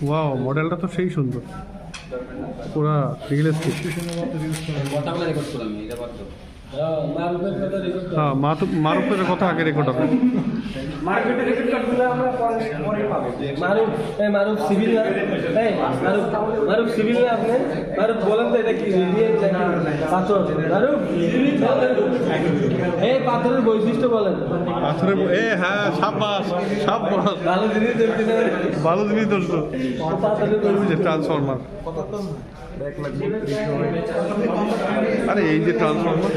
Wow, মডেলটা তো সেই সুন্দর, পুরা রিয়েলিস্টিক। হ্যাঁ, মারুফের কথা আগে রেকর্ড হবে। মার্কেটে রেকর্ড কার্ডগুলো আমরা পরে পাবো। মারুফ সিভিল না, এই মারুফ সিভিল না আপনি? মারুফ বলেন তো এটা কি পাথর? মারুফ এই পাথরের বৈশিষ্ট্য বলেন। পাথরের হ্যাঁ, সাব্বাস সাব্বাস, ভালো জিনিস ধরছি না, ভালো জিনিস ধরছো। ট্রান্সফরমার, আরে এই যে ট্রান্সফরমার,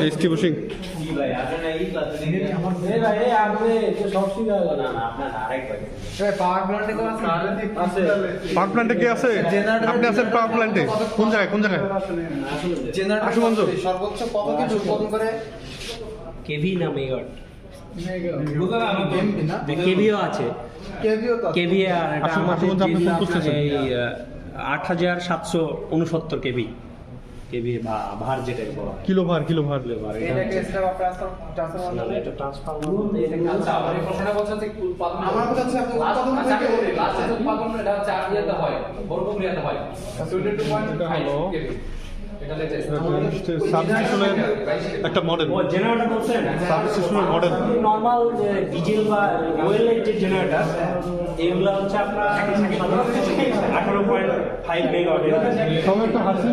এসটি বুশিং। পাওয়ার প্ল্যান্টে কে আছে? আপনি আছেন পাওয়ার প্ল্যান্টে? কোন জায়গায় কোন জায়গায়? আশুগঞ্জ। সর্বোচ্চ কত কেজি উৎপাদন করে? কেভি না মেগাওয়াট? কেভিও আছে, কেভি। আর এটা আমাদের 8769 কেভি, কেভি বা ভার যেটাকে বলা হয়। কিলো ভার, কিলো ভার। এটাকে স্টেপ আপ ট্রান্সফরমার। এটা ট্রান্সফরমার বলতে এটাকে আমার প্রশ্নটা বলছে যে উৎপাদন, আমার কথা হচ্ছে আপনি উৎপাদন থেকে লাস্ট উৎপাদন এটা হচ্ছে আর ইয়াতে হয়, বড় প্রক্রিয়াতে হয়। 22.5 কেভি। এটা লেটেস্ট সাবস্টেশনের একটা মডেল, জেনারেটর বলছেন, সাবস্টেশনের মডেল। নর্মাল ডিজেল বা ওয়েলের যে জেনারেটর, এগুলো হচ্ছে আপনার 18.5 মেগাওয়াটের। সবাই একটা হাসি।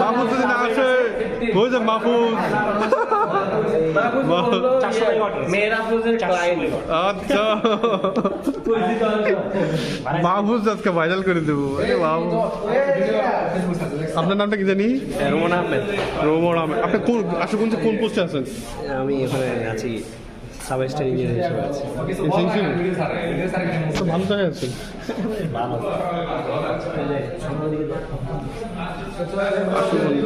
মাহফুজ যদি না আসে, ওই যে মাহফুজ। আচ্ছা, মাহফুজ আজকে ভাইরাল করে দেবো। আপনার নামটা কি জানি? রোমান আহমেদ। রোমন আহমেদ। আপনি কোন আশুগঞ্জে কোন পোস্টে আছেন? আমি এখানে আছি, সাব স্টার ইঞ্জিনিয়ার হিসেবে আছি। তো ভালো জায়গায় আছেন। ভালো। আশুগঞ্জ